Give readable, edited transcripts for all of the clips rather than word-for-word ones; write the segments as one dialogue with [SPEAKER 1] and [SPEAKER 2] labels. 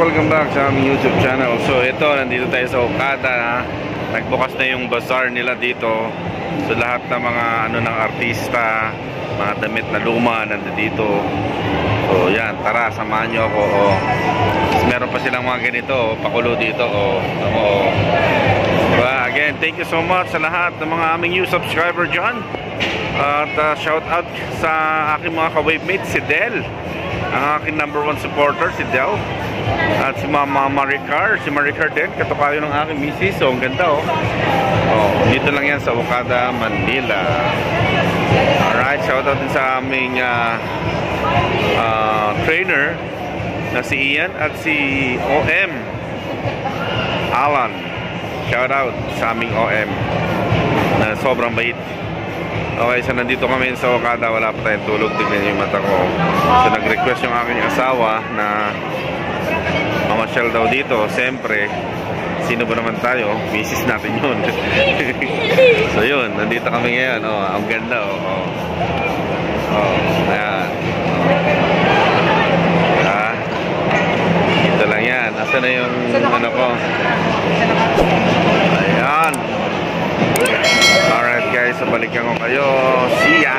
[SPEAKER 1] welcome back sa aming YouTube channel. So ito, nandito tayo sa Okada. Nagbukas na yung bazaar nila dito. So lahat ng mga ng artista, mga damit na luma nandito. So yan, tara, samahan nyo ako. Meron pa silang mga ganito, pakulo dito. Diba? Again, thank you so much sa lahat ng mga aming new subscriber dyan. At shout out sa aking mga ka-wavemates, si Del, ang aking #1 supporter, si Del. At si Mama Maricar, si Maricar din, katukayo ng aking misis. So ang ganda dito lang yan sa Okada, Manila. Alright, shout out din sa aming trainer na si Ian at si OM Alan. Shout out sa aming OM na sobrang bait. Okay, so nandito kami sa Okada, wala pa tayong tulog, tignan yung mata ko. So nag-request yung aking asawa na mamasyal daw dito. Siyempre, sino ba naman tayo? Misis natin yun. So yun, nandito kami ngayon. Ang ganda. Ayan. Ito lang yan. Asa na yung ano ko? Ayan. Alright guys, so balikan ko kayo. See ya!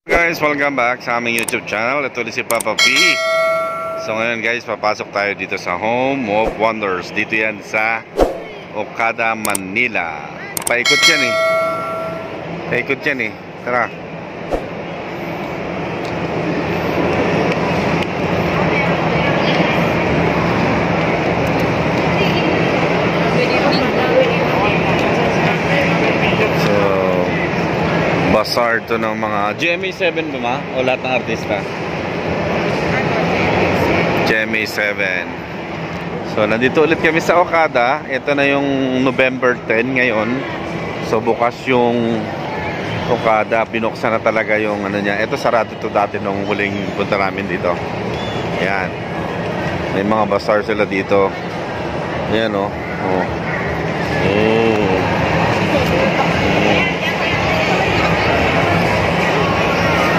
[SPEAKER 1] Guys, welcome back sa aming YouTube channel. Ito ulit si Papa P. So ngayon guys, papasok tayo dito sa Home of Wonders. Dito yan sa Okada, Manila. Paikot yan eh. Paikot yan eh. Tara. So, bazaar to ng mga GMA7 ba ma? O lahat ng artista? GMA7. So nandito ulit kami sa Okada. Ito na yung November 10 ngayon. So bukas yung Okada. Binuksan na talaga yung ano niya. Ito sarado to dati nung huling punta namin dito. Ayan. May mga bazaar sila dito. Ayan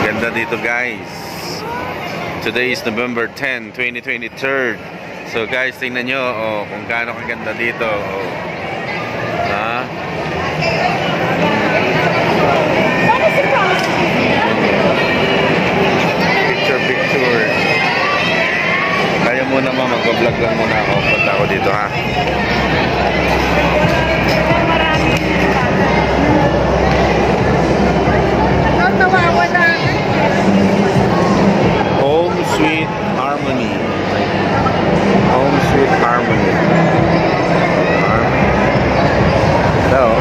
[SPEAKER 1] Ganda dito guys. Today is November 10, 2023. So guys, tingnan nyo kung gaano kaganda dito. Picture. Kaya muna mag-vlog lang muna ako. Punta ako dito ha. Home Sweet Harmony. Home Sweet Harmony. Hello.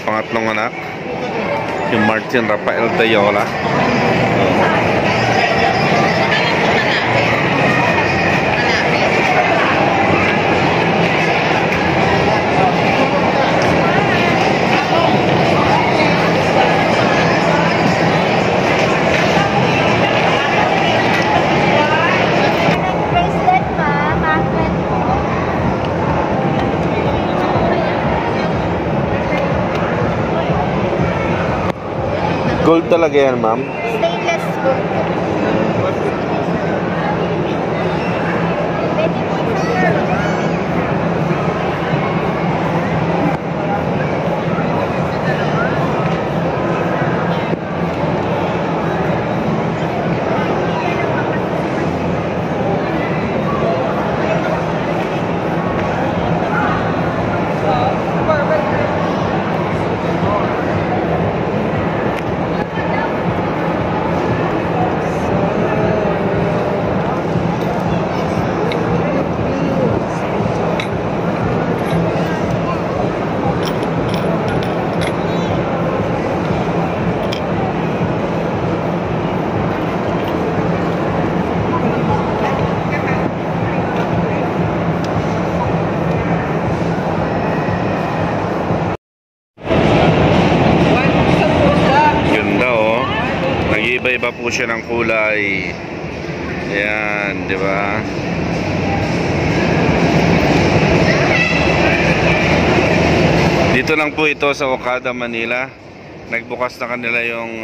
[SPEAKER 1] Pangatlong anak, yung Martin Rafael Dayola. Gold talaga yan, ma'am?
[SPEAKER 2] Stainless gold.
[SPEAKER 1] Iba-iba po siya ng kulay. Ayan, di ba? Dito lang po ito sa Okada, Manila. Nagbukas na kanila yung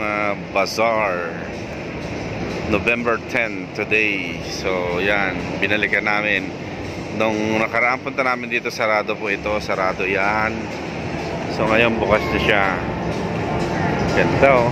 [SPEAKER 1] bazaar. November 10 today. So, yan. Binalikan namin. Nung nakaraan punta namin dito, sarado po ito. Sarado yan. So, ngayon bukas na siya. Ganda, oh.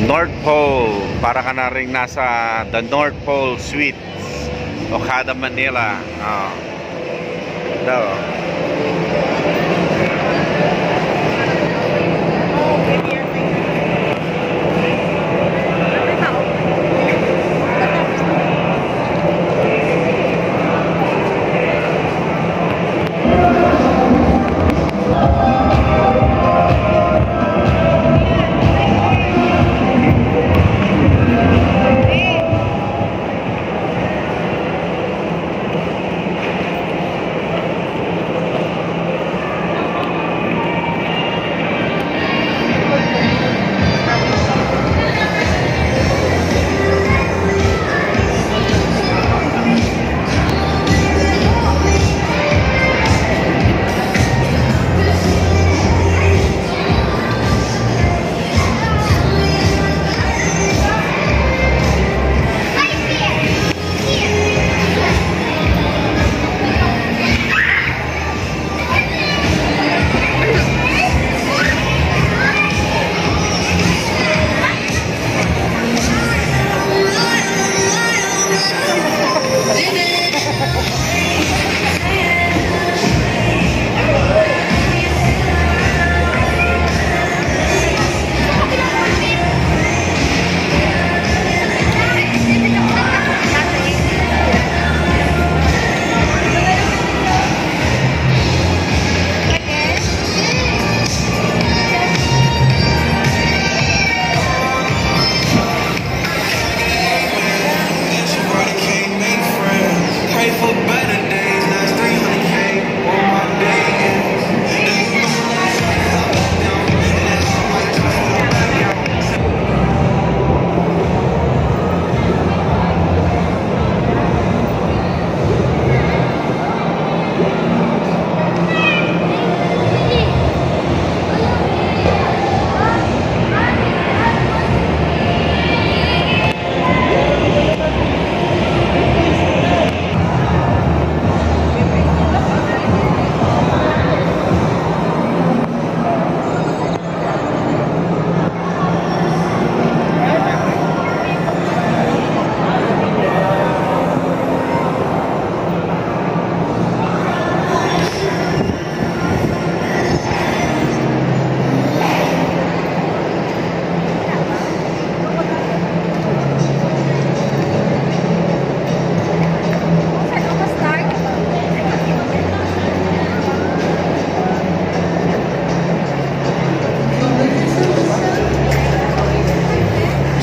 [SPEAKER 1] North Pole, para ka na rin nasa the North Pole Suites, Okada, Manila. Ito.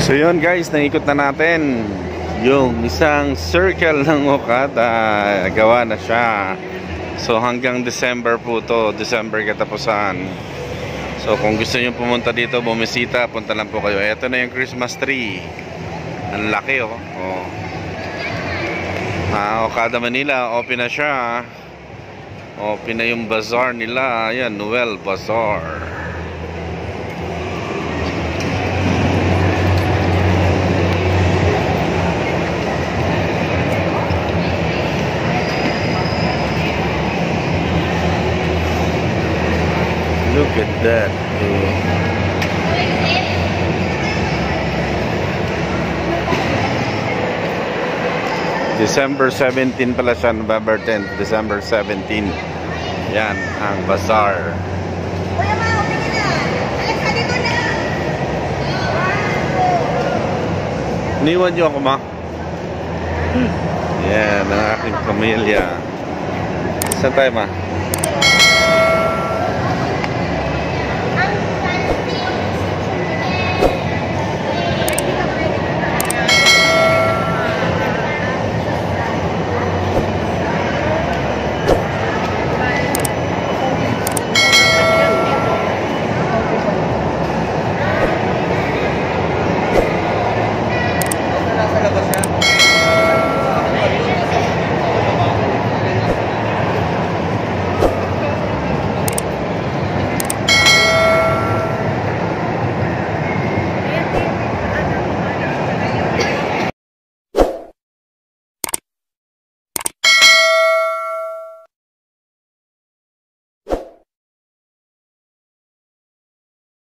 [SPEAKER 1] So yun guys, naikot na natin yung isang circle ng Okada. Gawa na siya. So hanggang December po to, December katapusan. So kung gusto nyo pumunta dito, bumisita, punta lang po kayo. Ito na yung Christmas tree. Ang laki, oh. Okada, Manila, open na siya. Open na yung bazaar nila. Ayan, Noel Bazaar. Look at that, dude. December 17 pala siya, November 10, December 17. Yan, ang bazaar. Niwan niyo ako, ma? Yan, ang aking pamilya. Saan tayo, ma?